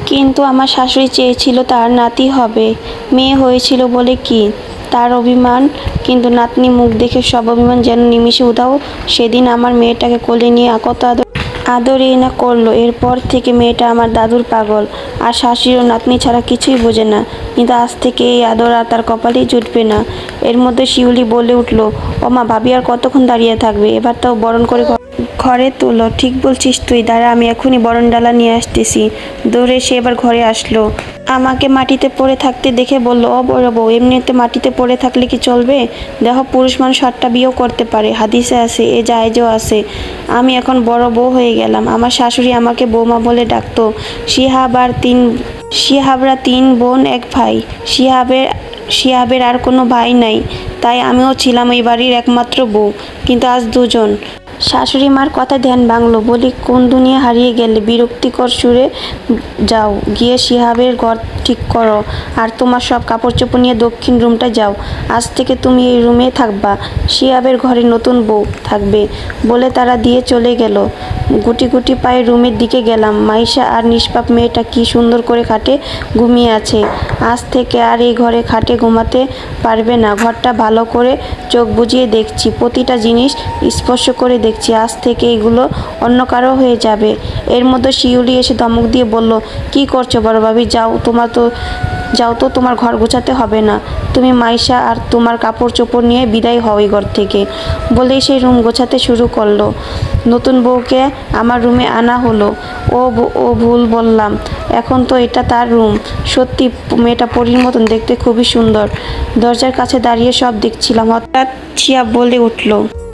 কিন্তু আমার শাশুড়ি চেয়েছিল তার নাতি হবে, মেয়ে হয়েছিল বলে কি তার অভিমান। কিন্তু নাতনি মুখ দেখে সব অভিমান যেন নিমিষে উধাও। সেদিন আমার মেয়েটাকে কোলে নিয়ে কত আদরই না করলো। এরপর থেকে মেয়েটা আমার দাদুর পাগল, আর শাশুড়িও নাতনি ছাড়া কিছুই বোঝে না। কিন্তু আজ থেকে এই আদর আর তার কপালেই জুটবে না। এর মধ্যে শিউলি বলে উঠল, ওমা ভাবি আর কতক্ষণ দাঁড়িয়ে থাকবে, এবার তাও বরণ করে ঘরে তোলো। ঠিক বলছিস তুই, দাঁড়া আমি এখনই বরণ ডালা নিয়ে আসতেছি। দৌড়ে সে এবার ঘরে আসলো। আমাকে মাটিতে পড়ে থাকতে দেখে বলল, ও বড় বউ, এমনিতে মাটিতে পড়ে থাকলে কি চলবে? দেখো পুরুষ মানুষ 8টা বিয়েও করতে পারে, হাদিসে আছে, এ জায়েজও আছে। আমি এখন বড় বউ হয়ে গেলাম। আমার শাশুড়ি আমাকে বৌমা বলে ডাকতো। শিহাবরা 3 বোন 1 ভাই। শিহাবের আর কোনো ভাই নাই, তাই আমিও ছিলাম এই বাড়ির একমাত্র বউ। কিন্তু আজ 2 জন। শাশুড়ি মার কথা ধ্যান ভাঙলো। বলি, কোন দুনিয়া হারিয়ে গেলে? বিরক্তিকর সুরে, যাও গিয়ে শিহাবের ঘর ঠিক করো, আর তোমার সব কাপড় চোপড় নিয়ে দক্ষিণ রুমটা যাও। আজ থেকে তুমি এই রুমে থাকবা, শিহাবের ঘরে নতুন বউ থাকবে বলে তারা দিয়ে চলে গেল। গুটি গুটি পায়ে রুমের দিকে গেলাম। মাইশা আর নিষ্পাপ মেয়েটা কি সুন্দর করে খাটে ঘুমিয়ে আছে। আজ থেকে আর এই ঘরে খাটে ঘুমাতে পারবে না। ঘরটা ভালো করে চোখ বুজিয়ে দেখছি, প্রতিটা জিনিস স্পর্শ করে দেখছি। আজ থেকে এগুলো অন্য কারো হয়ে যাবে। এর মধ্যে শিউলি এসে ধমক দিয়ে বলল, কি করছো বড় ভাবি? যাও তো, তোমার ঘর গোছাতে হবে না। তুমি মাইশা আর তোমার কাপড় চোপড় নিয়ে বিদায় হও এই ঘর থেকে। বলেই সেই রুম গোছাতে শুরু করলো। নতুন বউকে আমার রুমে আনা হলো। ও ভুল বললাম, এখন তো এটা তার রুম। সত্যি মেয়েটা পরীর মতন দেখতে, খুবই সুন্দর। দরজার কাছে দাঁড়িয়ে সব দেখছিলাম। হঠাৎ শিয়া বলে উঠল,